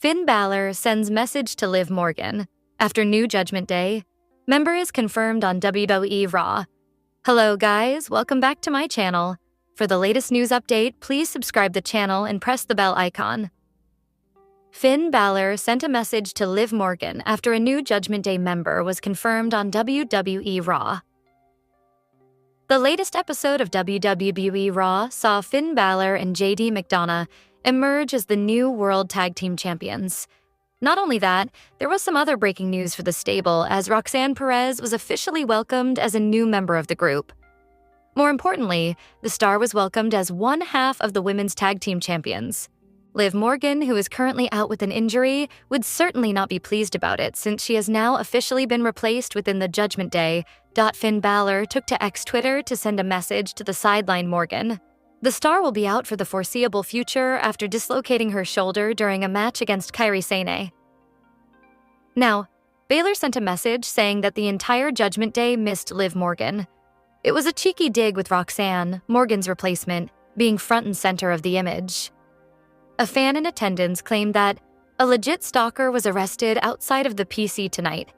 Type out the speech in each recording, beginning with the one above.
Finn Balor sends message to Liv Morgan. After new Judgment Day, member is confirmed on WWE Raw. Hello guys, welcome back to my channel. For the latest news update, please subscribe the channel and press the bell icon. Finn Balor sent a message to Liv Morgan after a new Judgment Day member was confirmed on WWE Raw. The latest episode of WWE Raw saw Finn Balor and JD McDonough emerge as the new World Tag Team Champions. Not only that, there was some other breaking news for the stable as Roxanne Perez was officially welcomed as a new member of the group. More importantly, the star was welcomed as one half of the Women's Tag Team Champions. Liv Morgan, who is currently out with an injury, would certainly not be pleased about it since she has now officially been replaced within the Judgment Day. Finn Balor took to X Twitter to send a message to the sideline Morgan. The star will be out for the foreseeable future after dislocating her shoulder during a match against Kairi Sane. Now, Balor sent a message saying that the entire Judgment Day missed Liv Morgan. It was a cheeky dig with Roxanne, Morgan's replacement, being front and center of the image. A fan in attendance claimed that a legit stalker was arrested outside of the PC tonight.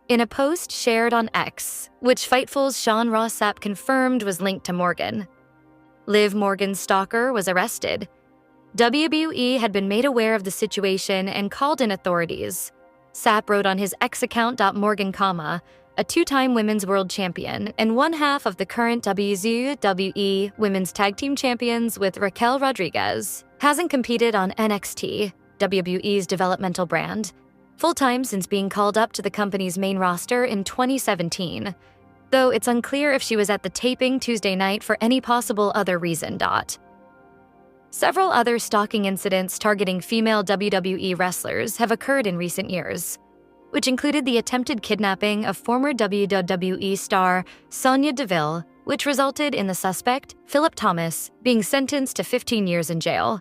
In a post shared on X, which Fightful's Sean Ross Sapp confirmed was linked to Morgan. Liv Morgan's stalker was arrested. WWE had been made aware of the situation and called in authorities. Sapp wrote on his X account Morgan, a two-time Women's World Champion and one half of the current WWE Women's Tag Team Champions with Raquel Rodriguez, hasn't competed on NXT, WWE's developmental brand, full-time since being called up to the company's main roster in 2017, though it's unclear if she was at the taping Tuesday night for any possible other reason. Several other stalking incidents targeting female WWE wrestlers have occurred in recent years, which included the attempted kidnapping of former WWE star Sonya Deville, which resulted in the suspect, Philip Thomas, being sentenced to 15 years in jail.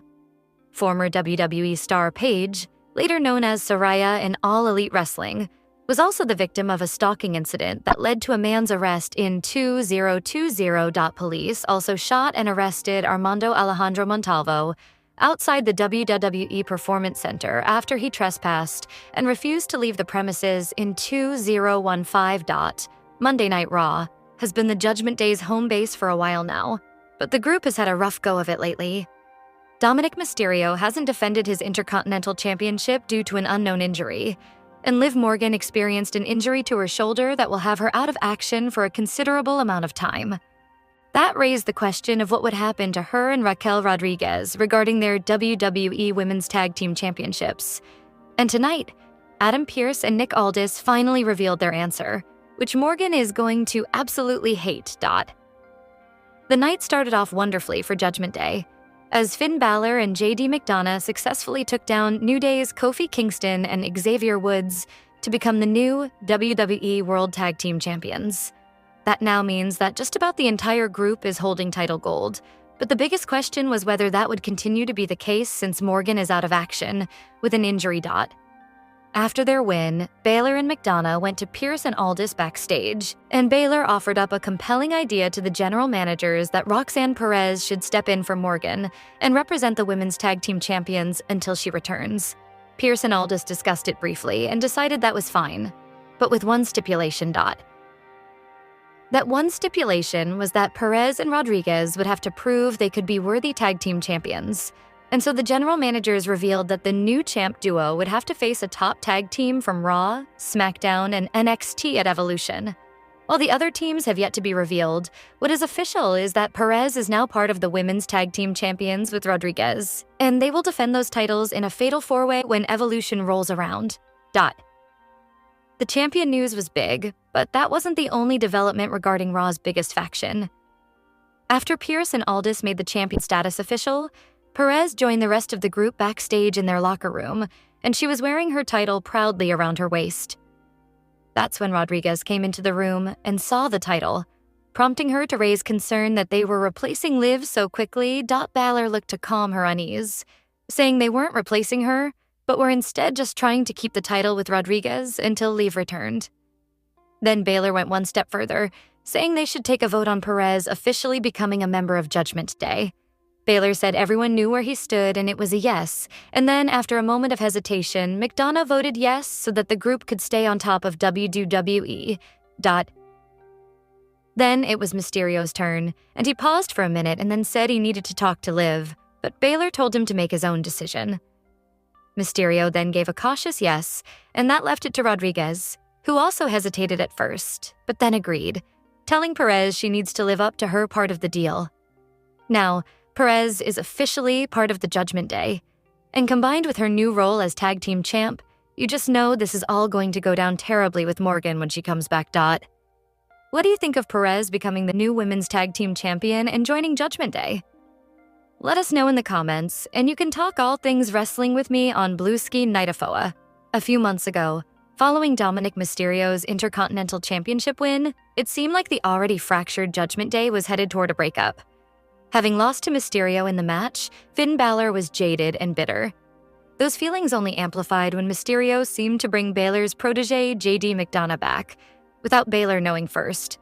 Former WWE star Paige, later known as Saraya in All Elite Wrestling, was also the victim of a stalking incident that led to a man's arrest in 2020. Police also shot and arrested Armando Alejandro Montalvo outside the WWE Performance Center after he trespassed and refused to leave the premises in 2015. Monday Night Raw has been the Judgment Day's home base for a while now, but the group has had a rough go of it lately. Dominik Mysterio hasn't defended his Intercontinental Championship due to an unknown injury, and Liv Morgan experienced an injury to her shoulder that will have her out of action for a considerable amount of time. That raised the question of what would happen to her and Raquel Rodriguez regarding their WWE Women's Tag Team Championships. And tonight, Adam Pearce and Nick Aldis finally revealed their answer, which Morgan is going to absolutely hate. The night started off wonderfully for Judgment Day, as Finn Balor and JD McDonough successfully took down New Day's Kofi Kingston and Xavier Woods to become the new WWE World Tag Team Champions. That now means that just about the entire group is holding title gold, but the biggest question was whether that would continue to be the case since Morgan is out of action with an injury. After their win, Balor and McDonough went to Pearce and Aldis backstage, and Balor offered up a compelling idea to the general managers that Roxanne Perez should step in for Morgan and represent the Women's Tag Team Champions until she returns. Pearce and Aldis discussed it briefly and decided that was fine, but with one stipulation. That one stipulation was that Perez and Rodriguez would have to prove they could be worthy tag team champions. And so the general managers revealed that the new champ duo would have to face a top tag team from Raw, SmackDown, and NXT at Evolution. While the other teams have yet to be revealed, what is official is that Perez is now part of the Women's Tag Team Champions with Rodriguez, and they will defend those titles in a fatal four-way when Evolution rolls around. The champion news was big, but that wasn't the only development regarding Raw's biggest faction. After Pearce and Aldis made the champion status official, Perez joined the rest of the group backstage in their locker room, and she was wearing her title proudly around her waist. That's when Rodriguez came into the room and saw the title, prompting her to raise concern that they were replacing Liv so quickly. Balor looked to calm her unease, saying they weren't replacing her, but were instead just trying to keep the title with Rodriguez until Liv returned. Then Balor went one step further, saying they should take a vote on Perez officially becoming a member of Judgment Day. Balor said everyone knew where he stood and it was a yes, and then after a moment of hesitation, McDonough voted yes so that the group could stay on top of WWE. Then it was Mysterio's turn, and he paused for a minute and then said he needed to talk to Liv, but Balor told him to make his own decision. Mysterio then gave a cautious yes, and that left it to Rodriguez, who also hesitated at first, but then agreed, telling Perez she needs to live up to her part of the deal. Now, Perez is officially part of the Judgment Day, and combined with her new role as tag team champ, you just know this is all going to go down terribly with Morgan when she comes back. What do you think of Perez becoming the new women's tag team champion and joining Judgment Day? Let us know in the comments, and you can talk all things wrestling with me on Blueski Nightafua. A few months ago, following Dominik Mysterio's Intercontinental Championship win, it seemed like the already fractured Judgment Day was headed toward a breakup. Having lost to Mysterio in the match, Finn Balor was jaded and bitter. Those feelings only amplified when Mysterio seemed to bring Balor's protege JD McDonough back, without Balor knowing first.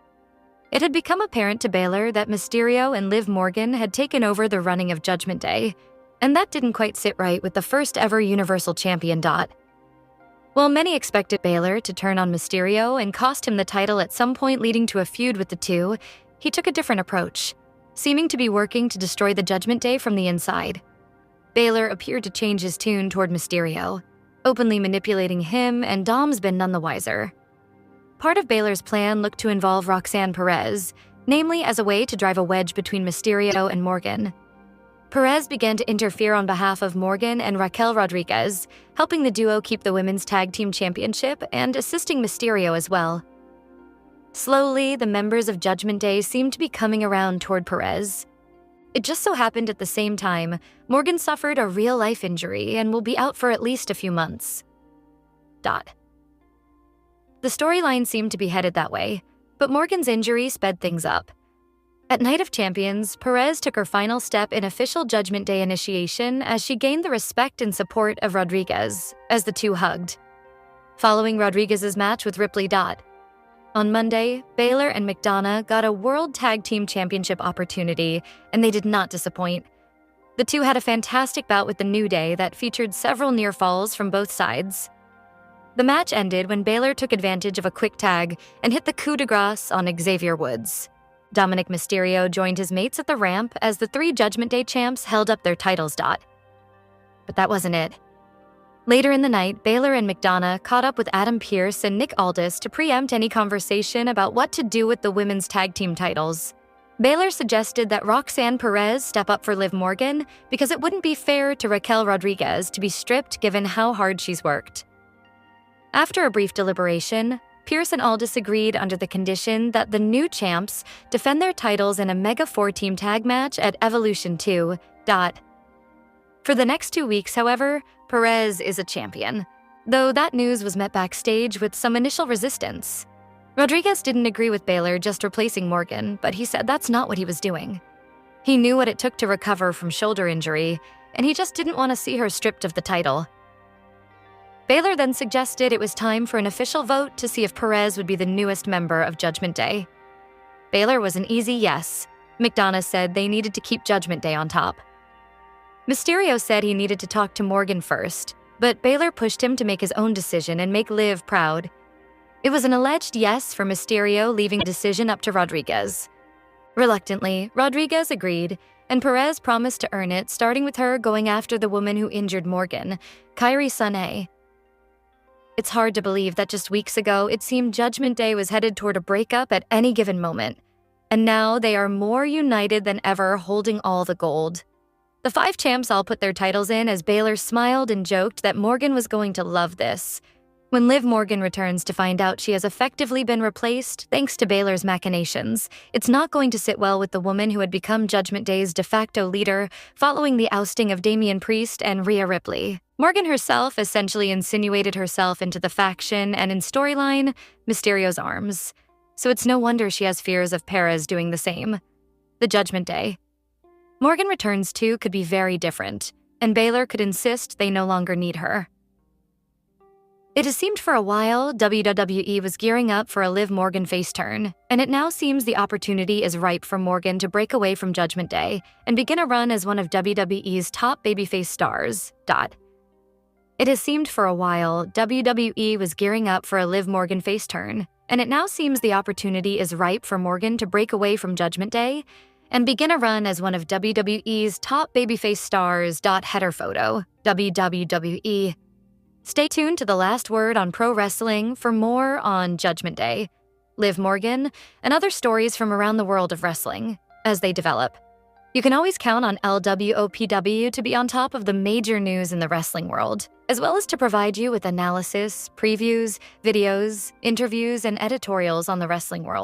It had become apparent to Balor that Mysterio and Liv Morgan had taken over the running of Judgment Day, and that didn't quite sit right with the first ever Universal Champion. While many expected Balor to turn on Mysterio and cost him the title at some point leading to a feud with the two, he took a different approach, seeming to be working to destroy the Judgment Day from the inside. Balor appeared to change his tune toward Mysterio, openly manipulating him, and Dom's been none the wiser. Part of Balor's plan looked to involve Roxanne Perez, namely as a way to drive a wedge between Mysterio and Morgan. Perez began to interfere on behalf of Morgan and Raquel Rodriguez, helping the duo keep the Women's Tag Team Championship and assisting Mysterio as well. Slowly, the members of Judgment Day seemed to be coming around toward Perez. It just so happened at the same time, Morgan suffered a real-life injury and will be out for at least a few months. The storyline seemed to be headed that way, but Morgan's injury sped things up. At Night of Champions, Perez took her final step in official Judgment Day initiation as she gained the respect and support of Rodriguez, as the two hugged. Following Rodriguez's match with Ripley. On Monday, Balor and McDonough got a World Tag Team Championship opportunity, and they did not disappoint. The two had a fantastic bout with the New Day that featured several near falls from both sides. The match ended when Balor took advantage of a quick tag and hit the coup de grace on Xavier Woods. Dominik Mysterio joined his mates at the ramp as the three Judgment Day champs held up their titles. But that wasn't it. Later in the night, Balor and McDonough caught up with Adam Pearce and Nick Aldis to preempt any conversation about what to do with the women's tag team titles. Balor suggested that Roxanne Perez step up for Liv Morgan because it wouldn't be fair to Raquel Rodriguez to be stripped given how hard she's worked. After a brief deliberation, Pearce and Aldis agreed under the condition that the new champs defend their titles in a Mega 4-team tag match at Evolution 2. For the next 2 weeks, however, Perez is a champion, though that news was met backstage with some initial resistance. Rodriguez didn't agree with Balor just replacing Morgan, but he said that's not what he was doing. He knew what it took to recover from shoulder injury, and he just didn't want to see her stripped of the title. Balor then suggested it was time for an official vote to see if Perez would be the newest member of Judgment Day. Balor was an easy yes. McDonough said they needed to keep Judgment Day on top. Mysterio said he needed to talk to Morgan first, but Balor pushed him to make his own decision and make Liv proud. It was an alleged yes for Mysterio, leaving the decision up to Rodriguez. Reluctantly, Rodriguez agreed, and Perez promised to earn it, starting with her going after the woman who injured Morgan, Kairi Sane. It's hard to believe that just weeks ago, it seemed Judgment Day was headed toward a breakup at any given moment. And now they are more united than ever, holding all the gold. The 5 champs all put their titles in as Balor smiled and joked that Morgan was going to love this. When Liv Morgan returns to find out she has effectively been replaced thanks to Balor's machinations, it's not going to sit well with the woman who had become Judgment Day's de facto leader following the ousting of Damian Priest and Rhea Ripley. Morgan herself essentially insinuated herself into the faction and in storyline, Mysterio's arms. So it's no wonder she has fears of Perez doing the same. The Judgment Day. Morgan returns too could be very different, and Balor could insist they no longer need her. It has seemed for a while WWE was gearing up for a Liv Morgan face turn, and it now seems the opportunity is ripe for Morgan to break away from Judgment Day and begin a run as one of WWE's top babyface stars. It has seemed for a while WWE was gearing up for a Liv Morgan face turn, and it now seems the opportunity is ripe for Morgan to break away from Judgment Day and begin a run as one of WWE's top babyface stars. Header photo, WWE. Stay tuned to the last word on pro wrestling for more on Judgment Day, Liv Morgan, and other stories from around the world of wrestling as they develop. You can always count on LWOPW to be on top of the major news in the wrestling world, as well as to provide you with analysis, previews, videos, interviews, and editorials on the wrestling world.